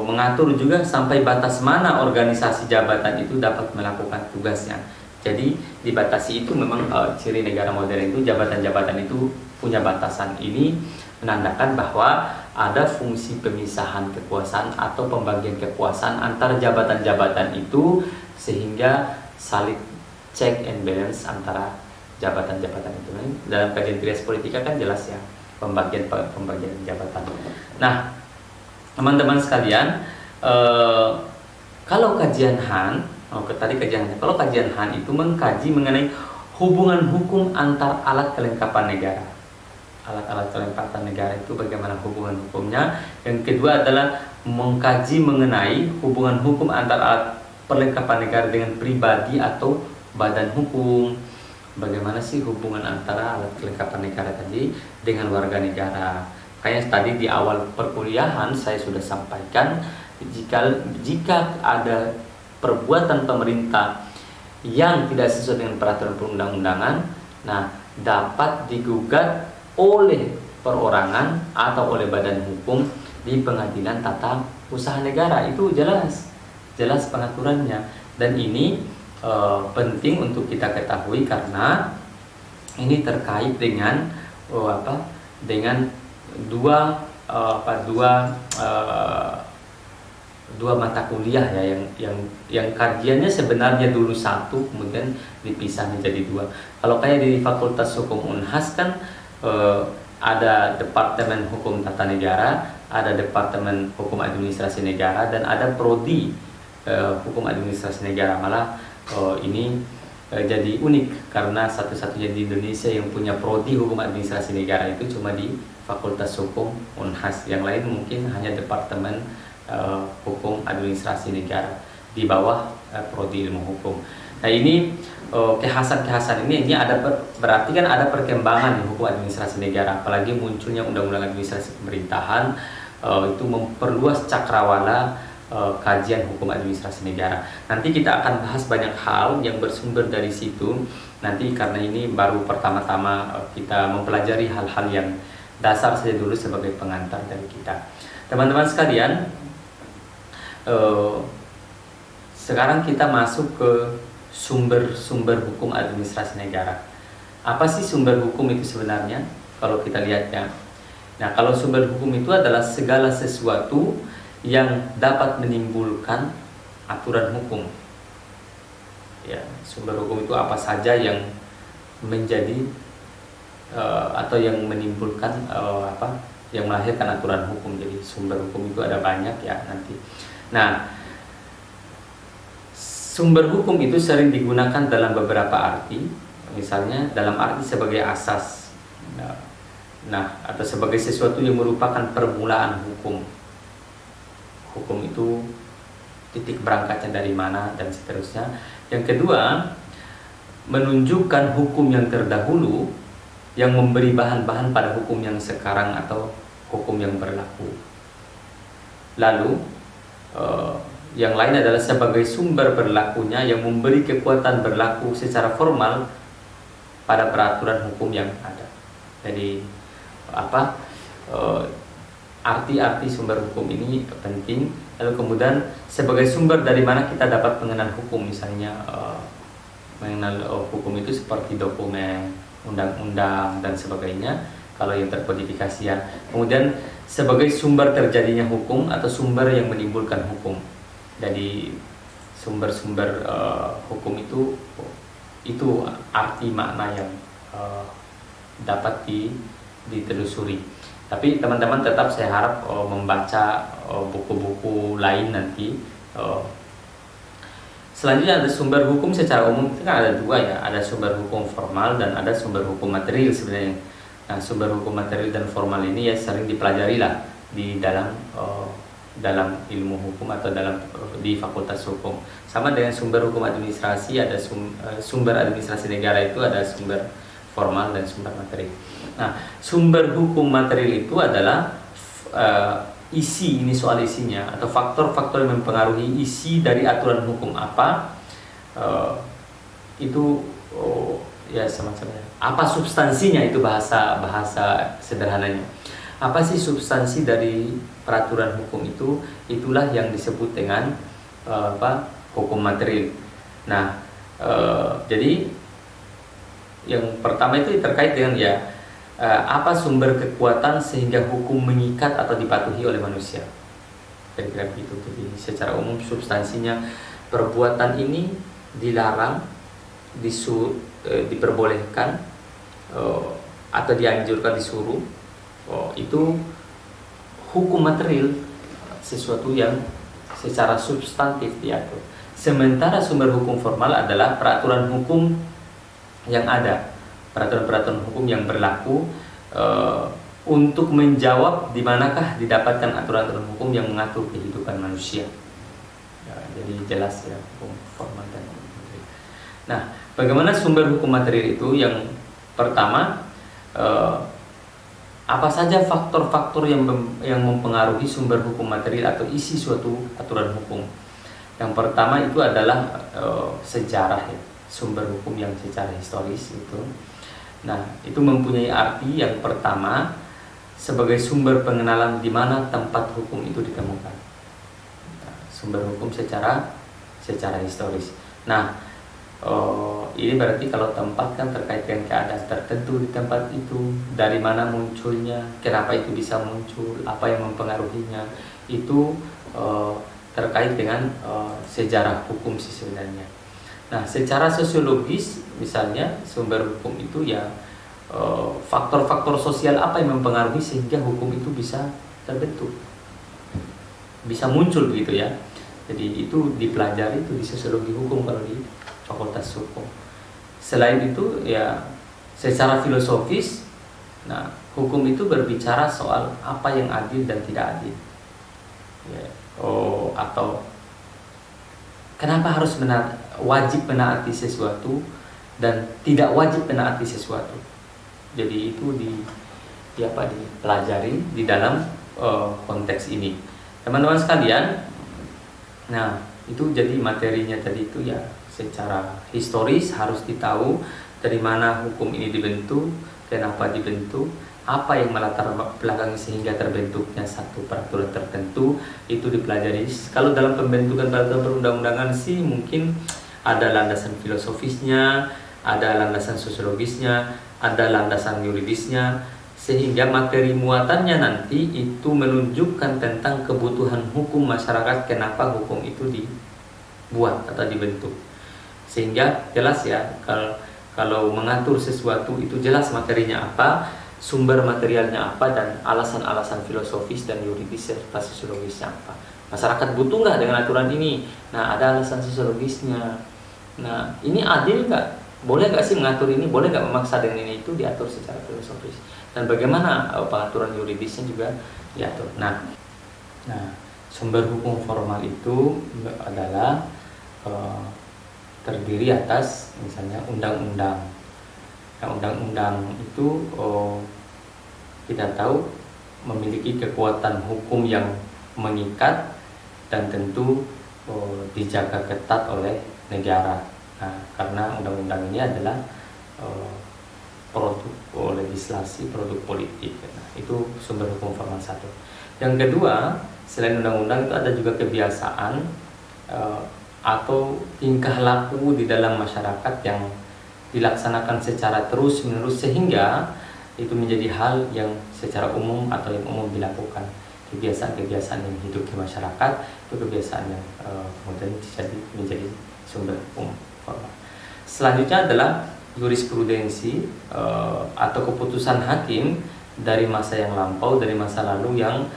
[SPEAKER 1] mengatur juga sampai batas mana organisasi jabatan itu dapat melakukan tugasnya. Jadi dibatasi itu memang ciri negara modern itu jabatan-jabatan itu punya batasan. Ini menandakan bahwa ada fungsi pemisahan kekuasaan atau pembagian kekuasaan antar jabatan-jabatan itu sehingga saling check and balance antara jabatan-jabatan itu. Dalam kajian trias politika kan jelas ya pembagian jabatan. Nah, teman-teman sekalian, kalau kajian Han Tadi kajiannya. Kalau kajian Han itu mengkaji mengenai hubungan hukum antar alat kelengkapan negara. Alat-alat kelengkapan negara itu bagaimana hubungan hukumnya. Yang kedua adalah mengkaji mengenai hubungan hukum antar alat perlengkapan negara dengan pribadi atau badan hukum. Bagaimana sih hubungan antara alat kelengkapan negara tadi dengan warga negara. Kayak tadi di awal perkuliahan saya sudah sampaikan, jika ada perbuatan pemerintah yang tidak sesuai dengan peraturan perundang-undangan, nah dapat digugat oleh perorangan atau oleh badan hukum di pengadilan tata usaha negara. Itu jelas pengaturannya, dan ini penting untuk kita ketahui karena ini terkait dengan dengan dua mata kuliah ya yang kajiannya sebenarnya dulu satu, kemudian dipisah menjadi dua. Kalau kayak di Fakultas Hukum Unhas kan ada Departemen Hukum Tata Negara, ada Departemen Hukum Administrasi Negara, dan ada Prodi Hukum Administrasi Negara. Malah ini jadi unik karena satu-satunya di Indonesia yang punya Prodi Hukum Administrasi Negara itu cuma di Fakultas Hukum Unhas. Yang lain mungkin hanya Departemen Hukum Administrasi Negara di bawah Prodi Ilmu Hukum. Nah ini kekhasan ini ada berarti kan ada perkembangan di hukum administrasi negara, apalagi munculnya undang-undang administrasi pemerintahan itu memperluas cakrawala kajian hukum administrasi negara. Nanti kita akan bahas banyak hal yang bersumber dari situ nanti, karena ini baru pertama-tama kita mempelajari hal-hal yang dasar saja dulu sebagai pengantar dari kita. Teman-teman sekalian, sekarang kita masuk ke sumber-sumber hukum administrasi negara. Apa sih sumber hukum itu sebenarnya? Kalau kita lihatnya, nah kalau sumber hukum itu adalah segala sesuatu yang dapat menimbulkan aturan hukum. Ya, sumber hukum itu apa saja yang menjadi atau yang menimbulkan yang melahirkan aturan hukum. Jadi sumber hukum itu ada banyak ya nanti. Nah, sumber hukum itu sering digunakan dalam beberapa arti, misalnya dalam arti sebagai asas, atau sebagai sesuatu yang merupakan permulaan hukum. Hukum itu titik berangkatnya dari mana dan seterusnya. Yang kedua, menunjukkan hukum yang terdahulu yang memberi bahan-bahan pada hukum yang sekarang atau hukum yang berlaku. Lalu yang lain adalah sebagai sumber berlakunya yang memberi kekuatan berlaku secara formal pada peraturan hukum yang ada. Jadi arti-arti sumber hukum ini penting. Lalu kemudian sebagai sumber dari mana kita dapat mengenal hukum, misalnya mengenal hukum itu seperti dokumen, undang-undang dan sebagainya kalau yang terkodifikasi ya. Kemudian sebagai sumber terjadinya hukum atau sumber yang menimbulkan hukum. Jadi sumber-sumber hukum itu arti makna yang dapat ditelusuri. Tapi teman-teman tetap saya harap membaca buku-buku lain nanti. Selanjutnya ada sumber hukum secara umum, itu kan ada dua ya, ada sumber hukum formal dan ada sumber hukum material sebenarnya. Nah, sumber hukum material dan formal ini ya sering dipelajari lah di dalam ilmu hukum atau di fakultas hukum. Sama dengan sumber hukum administrasi, ada sumber administrasi negara itu ada sumber formal dan sumber material. Nah, sumber hukum material itu adalah isi, ini soal isinya atau faktor-faktor yang mempengaruhi isi dari aturan hukum apa, itu ya semacamnya. Apa substansinya, itu bahasa sederhananya. Apa sih substansi dari peraturan hukum itu? Itulah yang disebut dengan hukum material. Nah, jadi yang pertama itu terkait dengan apa sumber kekuatan sehingga hukum mengikat atau dipatuhi oleh manusia. Kira-kira begitu. Jadi secara umum substansinya perbuatan ini dilarang, diperbolehkan atau dianjurkan, disuruh. Itu hukum material, sesuatu yang secara substantif diatur. Sementara sumber hukum formal adalah peraturan hukum yang ada, peraturan-peraturan hukum yang berlaku untuk menjawab di manakah didapatkan aturan-aturan hukum yang mengatur kehidupan manusia. Ya, jadi jelas ya hukum formal dan hukum material. Nah, bagaimana sumber hukum material itu? Yang pertama, apa saja faktor-faktor yang mempengaruhi sumber hukum material atau isi suatu aturan hukum? Yang pertama itu adalah sejarah ya, sumber hukum yang secara historis itu. Nah, itu mempunyai arti yang pertama sebagai sumber pengenalan di mana tempat hukum itu ditemukan. Nah, sumber hukum secara historis. Nah, ini berarti kalau tempat kan terkait dengan keadaan tertentu di tempat itu, dari mana munculnya, kenapa itu bisa muncul, apa yang mempengaruhinya, itu terkait dengan sejarah hukum sih sebenarnya. Nah, secara sosiologis misalnya sumber hukum itu ya faktor-faktor sosial apa yang mempengaruhi sehingga hukum itu bisa terbentuk, bisa muncul begitu ya. Jadi itu dipelajari itu di sosiologi hukum kalau di Fakultas Hukum. Selain itu ya secara filosofis, nah hukum itu berbicara soal apa yang adil dan tidak adil. Ya, atau kenapa harus wajib menaati sesuatu dan tidak wajib menaati sesuatu. Jadi itu dipelajari di dalam konteks ini. Teman-teman sekalian, nah itu jadi materinya tadi itu ya secara historis harus ditahu dari mana hukum ini dibentuk, kenapa dibentuk, apa yang melatar belakangi sehingga terbentuknya satu peraturan tertentu, itu dipelajari. Kalau dalam pembentukan peraturan perundang-undangan sih mungkin ada landasan filosofisnya, ada landasan sosiologisnya, ada landasan yuridisnya, sehingga materi muatannya nanti itu menunjukkan tentang kebutuhan hukum masyarakat, kenapa hukum itu dibuat atau dibentuk. Sehingga jelas ya, kalau mengatur sesuatu itu jelas materinya apa, sumber materialnya apa, dan alasan-alasan filosofis dan yuridis serta sosiologisnya apa. Masyarakat butuh nggak dengan aturan ini? Nah, ada alasan sosiologisnya. Nah, ini adil nggak? Boleh nggak sih mengatur ini? Boleh nggak memaksa dengan ini? Itu diatur secara filosofis. Dan bagaimana pengaturan yuridisnya juga diatur. Nah, sumber hukum formal itu adalah terdiri atas misalnya undang-undang. Nah, undang-undang itu kita tahu memiliki kekuatan hukum yang mengikat dan tentu dijaga ketat oleh negara. Nah, karena undang-undang ini adalah produk legislasi, produk politik. Nah, itu sumber hukum formal satu. Yang kedua, selain undang-undang itu ada juga kebiasaan atau tingkah laku di dalam masyarakat yang dilaksanakan secara terus-menerus sehingga itu menjadi hal yang secara umum atau yang umum dilakukan. Kebiasaan-kebiasaan yang hidup di masyarakat itu kebiasaan yang kemudian menjadi sumber hukum formal. Selanjutnya adalah jurisprudensi atau keputusan hakim dari masa yang lampau, dari masa lalu yang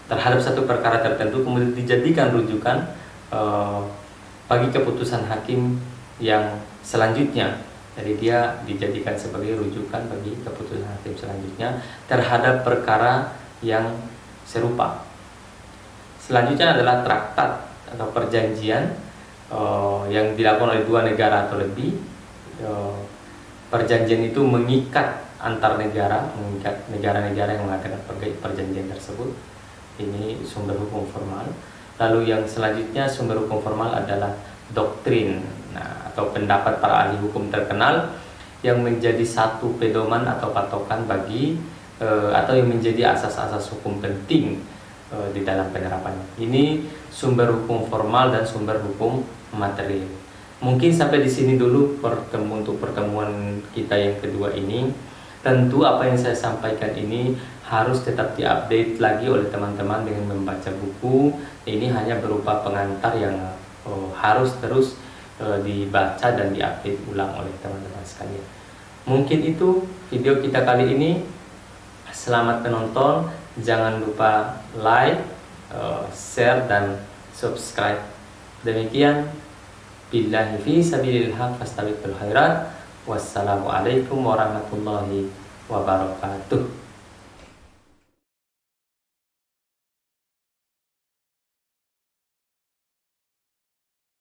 [SPEAKER 1] terhadap satu perkara tertentu kemudian dijadikan rujukan bagi keputusan hakim yang selanjutnya. Jadi dia dijadikan sebagai rujukan bagi keputusan hakim selanjutnya terhadap perkara yang serupa. Selanjutnya adalah traktat atau perjanjian yang dilakukan oleh dua negara atau lebih. Perjanjian itu mengikat antar negara, mengikat negara-negara yang mengadakan perjanjian tersebut. Ini sumber hukum formal. Lalu yang selanjutnya sumber hukum formal adalah doktrin, atau pendapat para ahli hukum terkenal yang menjadi satu pedoman atau patokan bagi atau yang menjadi asas-asas hukum penting di dalam penerapannya. Ini sumber hukum formal dan sumber hukum material. Mungkin sampai di sini dulu untuk pertemuan kita yang kedua ini. Tentu apa yang saya sampaikan ini harus tetap diupdate lagi oleh teman-teman dengan membaca buku. Ini hanya berupa pengantar yang harus terus dibaca dan diupdate ulang oleh teman-teman sekalian. Mungkin itu video kita kali ini. Selamat menonton. Jangan lupa like, share, dan subscribe Demikian, billahi fi sabilil haq fastabiqul khairat. Wassalamualaikum warahmatullahi wabarakatuh.